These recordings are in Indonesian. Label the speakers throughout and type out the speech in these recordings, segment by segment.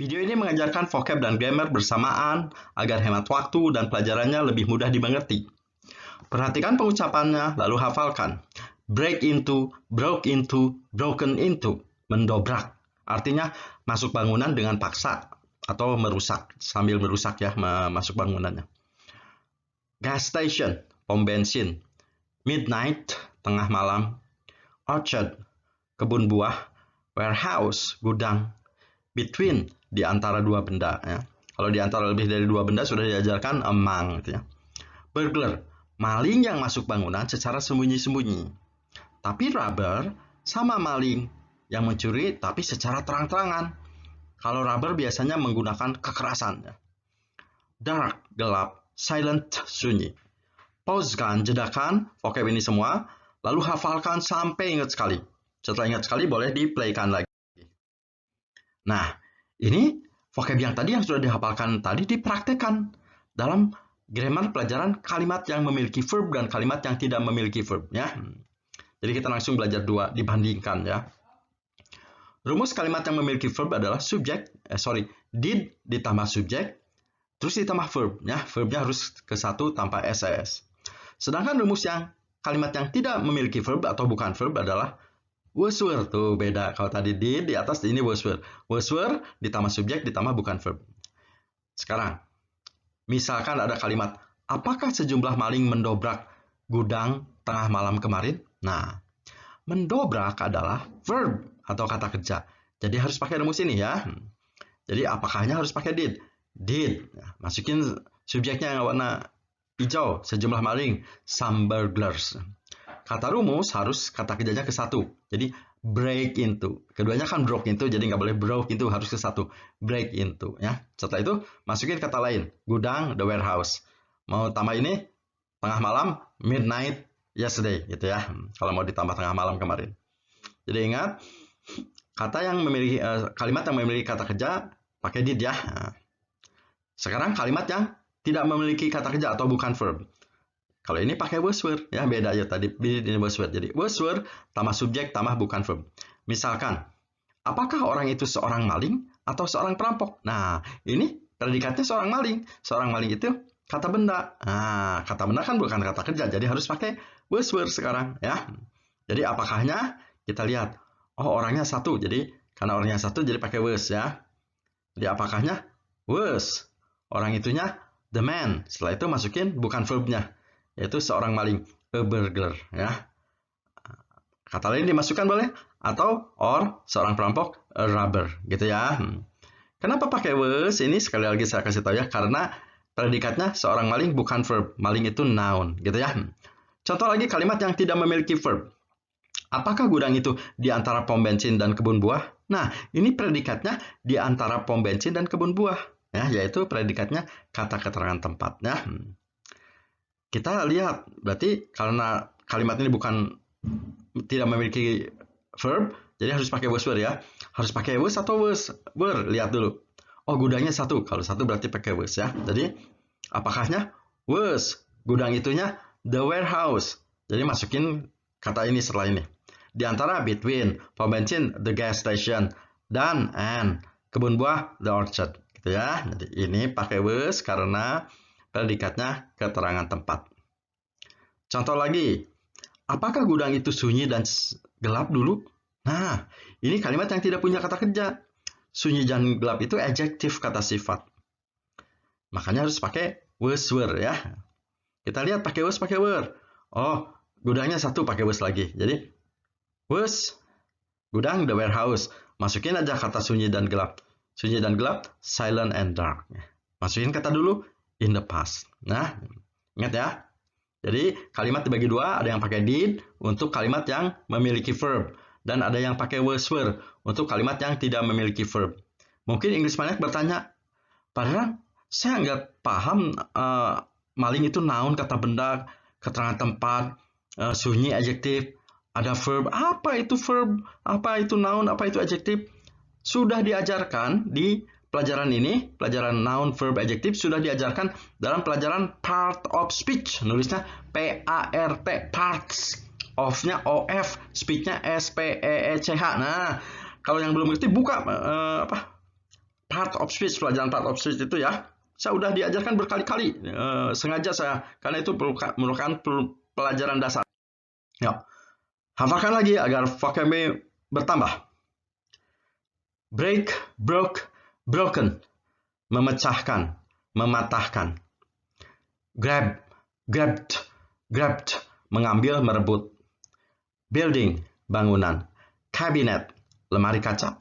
Speaker 1: Video ini mengajarkan vocab dan grammar bersamaan agar hemat waktu dan pelajarannya lebih mudah dimengerti. Perhatikan pengucapannya, lalu hafalkan. Break into, broke into, broken into, mendobrak. Artinya masuk bangunan dengan paksa atau merusak, sambil merusak ya, masuk bangunannya. Gas station, pom bensin. Midnight, tengah malam. Orchard, kebun buah. Warehouse, gudang. Between, di antara dua benda ya. Kalau di antara lebih dari dua benda sudah diajarkan among gitu ya. Burglar, maling yang masuk bangunan secara sembunyi-sembunyi. Tapi robber sama maling yang mencuri tapi secara terang-terangan. Kalau robber biasanya menggunakan kekerasan ya. Dark, gelap. Silent, sunyi. Pauskan, jedakan vocab ini semua, lalu hafalkan sampai ingat sekali. Setelah ingat sekali boleh di-playkan lagi. Nah, ini vocab yang tadi yang sudah dihafalkan tadi dipraktekkan dalam grammar pelajaran kalimat yang memiliki verb dan kalimat yang tidak memiliki verb ya. Jadi kita langsung belajar dua, dibandingkan ya. Rumus kalimat yang memiliki verb adalah did ditambah subjek terus ditambah verb ya. Verbnya harus ke satu tanpa ss. Sedangkan rumus yang kalimat yang tidak memiliki verb atau bukan verb adalah was were. Tuh beda. Kalau tadi did di atas, ini was were. Was were ditambah subjek ditambah bukan verb. Sekarang, misalkan ada kalimat, apakah sejumlah maling mendobrak gudang tengah malam kemarin? Nah, mendobrak adalah verb atau kata kerja. Jadi harus pakai rumus ini ya. Jadi apakahnya harus pakai did. Did. Masukin subjeknya yang warna hijau. Sejumlah maling. Some burglars. Kata rumus harus kata kerjanya ke satu. Jadi break into. Keduanya kan broke into, jadi nggak boleh broke into, harus ke satu. Break into ya. Setelah itu masukin kata lain. Gudang, the warehouse. Mau tambah ini tengah malam, midnight yesterday gitu ya. Kalau mau ditambah tengah malam kemarin. Jadi ingat kata yang memiliki kalimat yang memiliki kata kerja pakai did ya. Sekarang kalimat yang tidak memiliki kata kerja atau bukan verb. Kalau ini pakai was were ya, beda ya tadi ini was were. Jadi was were tambah subjek tambah bukan verb. Misalkan, apakah orang itu seorang maling atau seorang perampok? Nah, ini predikatnya seorang maling. Seorang maling itu kata benda. Nah, kata benda kan bukan kata kerja, jadi harus pakai was were sekarang ya. Jadi apakahnya kita lihat, oh orangnya satu, jadi karena orangnya satu jadi pakai was ya. Jadi apakahnya was. Orang itunya the man. Setelah itu masukin bukan verbnya, yaitu seorang maling, a burglar ya. Kata lain dimasukkan boleh, atau or seorang perampok, a robber gitu ya. Kenapa pakai was? Ini sekali lagi saya kasih tahu ya, karena predikatnya seorang maling bukan verb. Maling itu noun gitu ya. Contoh lagi kalimat yang tidak memiliki verb. Apakah gudang itu di antara pom bensin dan kebun buah? Nah, ini predikatnya di antara pom bensin dan kebun buah ya, yaitu predikatnya kata keterangan tempatnya. Kita lihat, berarti karena kalimat ini bukan tidak memiliki verb, jadi harus pakai was were ya. Harus pakai was atau was were. Lihat dulu. Oh, gudangnya satu. Kalau satu berarti pakai was ya. Jadi apakahnya was. Gudang itunya the warehouse. Jadi masukin kata ini setelah ini. Di antara between, pom bensin, the gas station, dan and, kebun buah, the orchard. Gitu ya. Jadi ini pakai was karena predikatnya keterangan tempat. Contoh lagi, apakah gudang itu sunyi dan gelap dulu? Nah, ini kalimat yang tidak punya kata kerja. Sunyi dan gelap itu adjektif, kata sifat. Makanya harus pakai was were ya. Kita lihat pakai was, pakai were. Oh, gudangnya satu pakai was lagi. Jadi was, gudang, the warehouse. Masukin aja kata sunyi dan gelap. Sunyi dan gelap, silent and dark. Masukin kata dulu, in the past. Nah, ingat ya. Jadi kalimat dibagi dua, ada yang pakai did untuk kalimat yang memiliki verb. Dan ada yang pakai was were untuk kalimat yang tidak memiliki verb. Mungkin English Maniac bertanya, padahal saya nggak paham maling itu noun, kata benda, keterangan tempat, sunyi, adjektif, ada verb. Apa itu verb? Apa itu noun? Apa itu adjektif? Sudah diajarkan di pelajaran ini, pelajaran noun, verb, adjective sudah diajarkan dalam pelajaran part of speech. Nulisnya P-A-R-T, parts. Of-nya O-F, speech-nya S-P-E-E-C-H. Nah, kalau yang belum ngerti buka part of speech, pelajaran part of speech itu ya. Saya udah diajarkan berkali-kali, sengaja saya, karena itu merupakan pelajaran dasar. Ya, hafalkan lagi agar vocabnya bertambah. Break, broke, broken, memecahkan, mematahkan. Grab, grabbed, grabbed, mengambil, merebut. Building, bangunan. Cabinet, lemari kaca.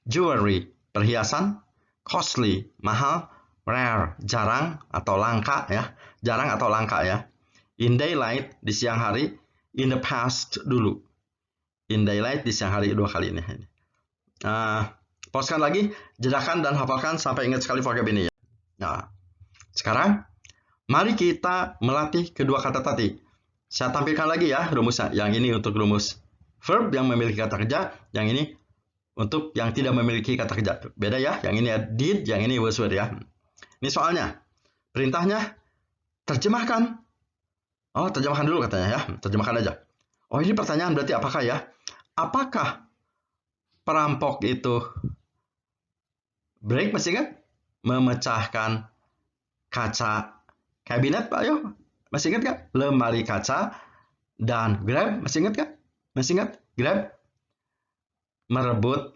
Speaker 1: Jewelry, perhiasan. Costly, mahal. Rare, jarang atau langka ya. Jarang atau langka ya. In daylight, di siang hari. In the past, dulu. In daylight, di siang hari, 2 kali ini. Pauskan lagi, jedakan dan hafalkan sampai ingat sekali vocab ini ya. Nah, sekarang mari kita melatih kedua kata tadi. Saya tampilkan lagi ya rumusnya. Yang ini untuk rumus verb yang memiliki kata kerja, yang ini untuk yang tidak memiliki kata kerja. Beda ya, yang ini did, yang ini was were ya. Ini soalnya. Perintahnya terjemahkan. Oh, terjemahkan dulu katanya ya. Terjemahkan aja. Oh, ini pertanyaan berarti apakah ya? Apakah perampok itu break, masih ingat? Memecahkan kaca kabinet, Pak, yuk. Masih ingat kan? Lemari kaca dan grab, masih ingat kan? Masih ingat? Grab, merebut.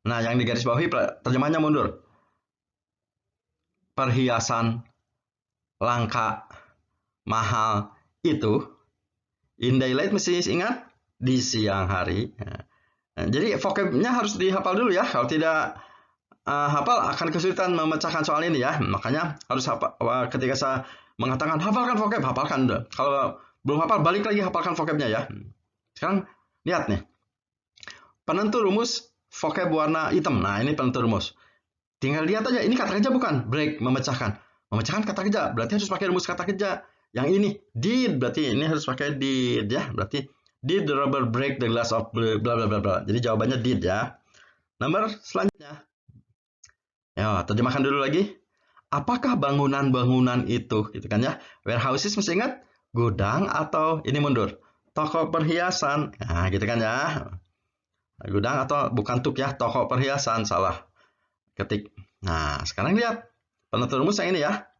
Speaker 1: Nah, yang digaris bawahi terjemahnya mundur. Perhiasan langka, mahal itu. In daylight masih ingat? Di siang hari. Nah, jadi vocabnya harus dihafal dulu ya. Kalau tidak hafal akan kesulitan memecahkan soal ini ya. Makanya harus hafal. Ketika saya mengatakan hafalkan vocab, hafalkan. Kalau belum hafal, balik lagi hafalkan vocabnya ya. Sekarang lihat nih. Penentu rumus vocab warna hitam. Nah, ini penentu rumus. Tinggal lihat aja, ini kata kerja bukan? Break, memecahkan. Memecahkan kata kerja, berarti harus pakai rumus kata kerja. Yang ini did, berarti ini harus pakai did ya. Berarti did the rubber break the glass of bla bla bla bla. Jadi jawabannya did ya. Nomor selanjutnya. Ya, terjemahkan dulu lagi. Apakah bangunan-bangunan itu, gitu kan ya? Warehouses masih ingat? Gudang atau ini mundur? Toko perhiasan. Nah, gitu kan ya. Gudang atau bukan tuk ya, toko perhiasan, salah. Ketik. Nah, sekarang lihat. Penentu rumus yang ini ya.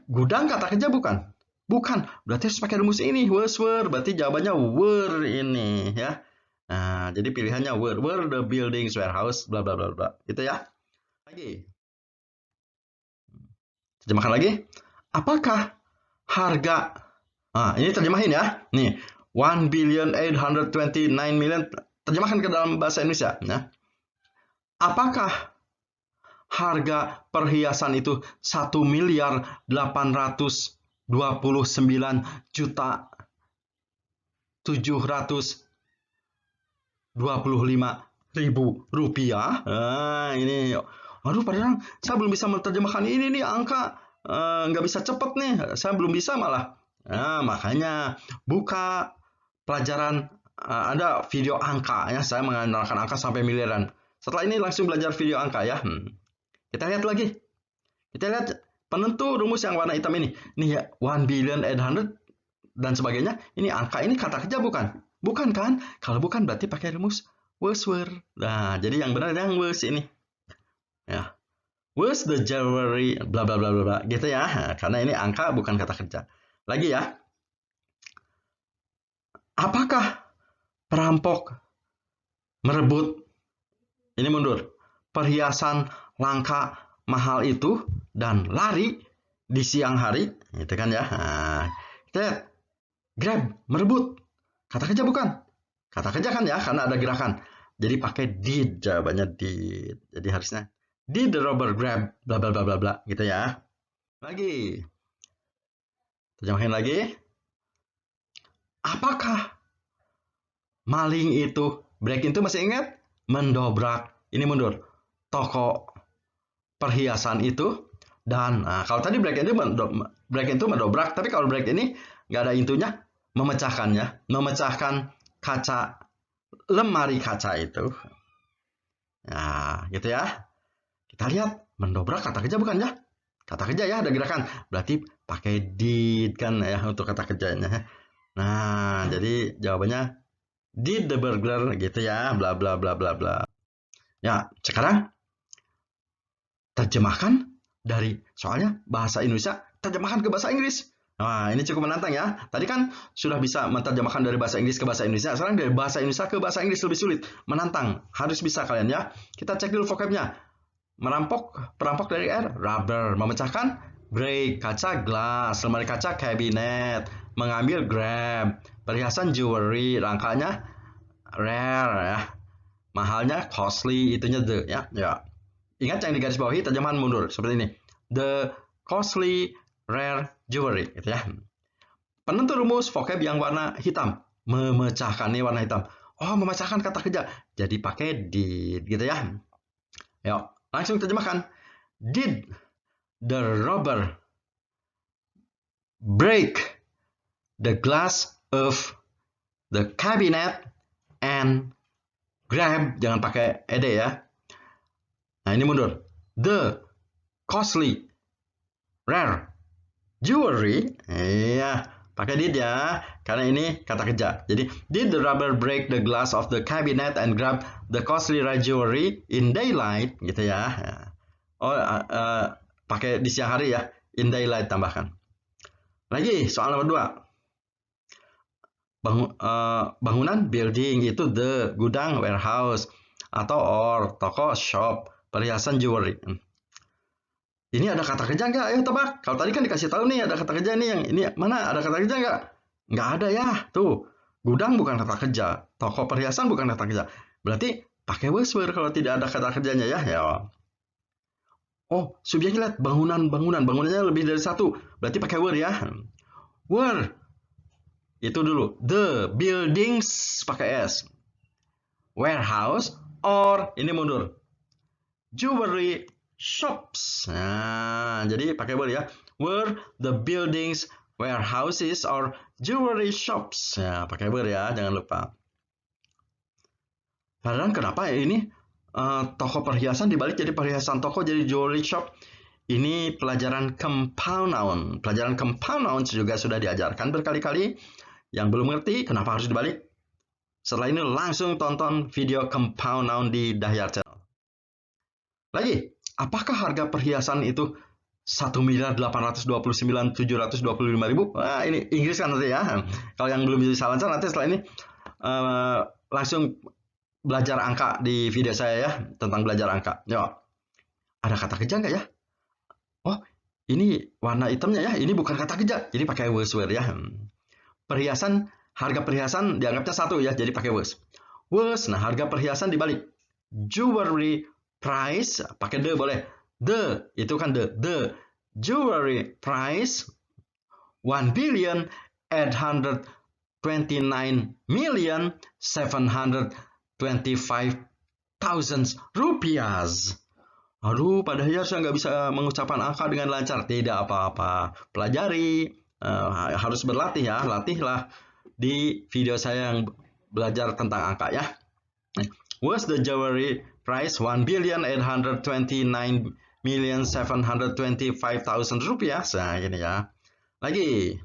Speaker 1: Gudang kata kerja bukan? Bukan. Berarti harus pakai rumus ini. Was were. Berarti jawabannya were ini ya. Nah, jadi pilihannya were. Were the buildings, warehouse, bla bla bla bla. Gitu ya. Lagi. Terjemahkan lagi. Apakah harga... Nah, ini terjemahin ya. Nih. 1.829.000.000. Terjemahkan ke dalam bahasa Indonesia. Ya. Apakah harga perhiasan itu 1.829.725.000 rupiah. Nah, ini, aduh, padahal saya belum bisa menerjemahkan ini nih angka, nggak bisa cepet nih, saya belum bisa malah. Nah, makanya buka pelajaran, ada video angka ya, saya mengandalkan angka sampai miliaran. Setelah ini langsung belajar video angka ya. Kita lihat lagi. Kita lihat penentu rumus yang warna hitam ini. Ini ya, 1.800 dan sebagainya. Ini angka ini kata kerja bukan? Bukan kan? Kalau bukan berarti pakai rumus was were. Nah, jadi yang benar yang was ini. Ya. Was the jewelry bla bla bla bla gitu ya. Nah, karena ini angka bukan kata kerja. Lagi ya. Apakah perampok merebut, ini mundur, perhiasan langka mahal itu dan lari di siang hari, gitu kan ya. Nah, kita lihat. Grab, merebut. Kata kerja bukan? Kata kerja kan ya, karena ada gerakan. Jadi pakai did, jawabannya did. Jadi harusnya did the robber grab, bla bla bla bla bla, gitu ya. Lagi. Terjemahin lagi. Apakah maling itu, break itu masih ingat? Mendobrak, ini mundur, toko perhiasan itu. Dan kalau tadi break itu mendobrak, tapi kalau break ini nggak ada intunya, memecahkannya, memecahkan kaca, lemari kaca itu. Nah, gitu ya. Kita lihat, mendobrak kata kerja bukan ya? Kata kerja ya, ada gerakan. Berarti pakai did kan ya untuk kata kerjanya. Nah, jadi jawabannya did the burglar gitu ya, bla bla bla bla bla. Ya, sekarang terjemahkan soalnya bahasa Indonesia, terjemahkan ke bahasa Inggris. Nah, ini cukup menantang ya. Tadi kan sudah bisa menerjemahkan dari bahasa Inggris ke bahasa Indonesia. Sekarang dari bahasa Indonesia ke bahasa Inggris lebih sulit. Menantang. Harus bisa kalian ya. Kita cek dulu vocabnya. Merampok, perampok dari R, rubber. Memecahkan, break. Kaca, glass. Lemari kaca, cabinet. Mengambil, grab. Perhiasan, jewelry. Rangkanya, rare ya. Mahalnya, costly. Itunya the ya. Ingat yang di garis bawahi, terjemahan mundur. Seperti ini. The costly rare jewelry gitu ya. Penentu rumus vocab yang warna hitam, memecahkan nih warna hitam. Oh, memecahkan kata kerja. Jadi pakai did gitu ya. Yuk, langsung terjemahkan. Did the robber break the glass of the cabinet and grab, jangan pakai ed ya. Nah, ini mundur. The costly rare jewelry, iya, pakai did ya, karena ini kata kerja. Jadi, did the robber break the glass of the cabinet and grab the costly rare jewelry in daylight, gitu ya. Oh, pakai di siang hari ya, in daylight tambahkan. Lagi, soal nomor 2. Bangunan, building, itu the, gudang, warehouse, atau or, toko, shop, perhiasan, jewelry. Ini ada kata kerja nggak? Ayo tebak. Kalau tadi kan dikasih tahu nih ada kata kerja nih, yang ini mana ada kata kerja nggak? Nggak ada ya. Tuh, gudang bukan kata kerja, toko perhiasan bukan kata kerja. Berarti pakai was were kalau tidak ada kata kerjanya ya. Oh, subjeknya lihat bangunannya lebih dari satu. Berarti pakai were ya. Were itu dulu. The buildings pakai s. Warehouse or ini mundur. Jewelry shops. Nah, jadi pakai were ya. Were the buildings, warehouses, or jewelry shops. Ya, pakai were ya, jangan lupa. Padahal kenapa ya ini toko perhiasan dibalik jadi perhiasan toko jadi jewelry shop? Ini pelajaran compound noun. Pelajaran compound noun juga sudah diajarkan berkali-kali. Yang belum ngerti kenapa harus dibalik? Setelah ini langsung tonton video compound noun di Dahyar Channel. Lagi, apakah harga perhiasan itu 1.829.725.000? Wah, ini Inggris kan nanti ya. Kalau yang belum bisa lancar nanti setelah ini langsung belajar angka di video saya ya, tentang belajar angka. Yuk. Ada kata kerja nggak ya? Oh, ini warna hitamnya ya. Ini bukan kata kerja. Jadi pakai was were ya. Perhiasan, harga perhiasan dianggapnya satu ya. Jadi pakai was. Was, nah harga perhiasan dibalik. Jewelry price, pakai the boleh. The, itu kan the jewelry price 1.829.725.000 rupiah. Aduh, pada akhirnya saya nggak bisa mengucapkan angka dengan lancar. Tidak apa-apa. Pelajari, harus berlatih ya. Latihlah di video saya yang belajar tentang angka ya. Was the jewelry price 1.829.725.000 rupiah. Nah, gini ya. Lagi.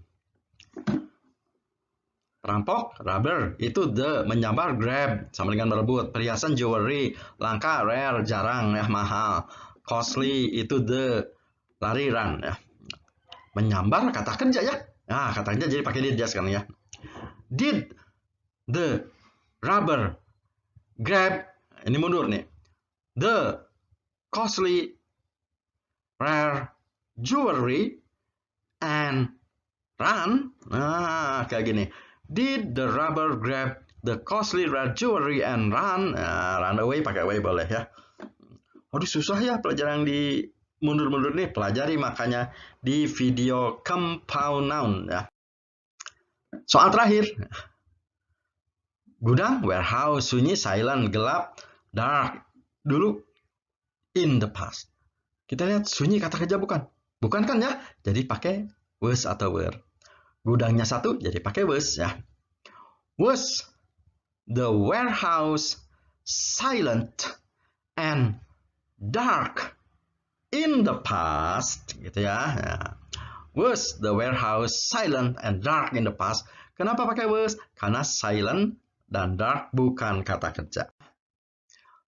Speaker 1: Perampok, rubber, itu the, menyambar, grab, sama dengan merebut. Perhiasan, jewelry, langka, rare, jarang, ya, mahal. Costly, itu the, lari, run, ya. Menyambar, kata kerja ya. Nah, kata kerja jadi pakai did sekarang ya. Did the rubber grab, ini mundur nih. The costly rare jewelry and run. Nah, kayak gini. Did the rubber grab the costly rare jewelry and run? Nah, run away pakai away boleh ya. Aduh, susah ya pelajaran yang di mundur-mundur nih. Pelajari makanya di video compound noun ya. Soal terakhir. Gudang, warehouse, sunyi, silent, gelap, dark. Dulu in the past. Kita lihat sunyi kata kerja bukan? Bukan kan ya? Jadi pakai was atau were. Gudangnya satu, jadi pakai was ya. Was the warehouse silent and dark in the past? Gitu ya. Was the warehouse silent and dark in the past? Kenapa pakai was? Karena silent dan dark bukan kata kerja.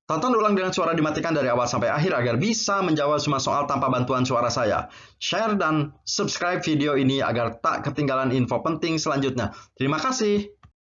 Speaker 1: Tonton ulang dengan suara dimatikan dari awal sampai akhir agar bisa menjawab semua soal tanpa bantuan suara saya. Share dan subscribe video ini agar tak ketinggalan info penting selanjutnya. Terima kasih.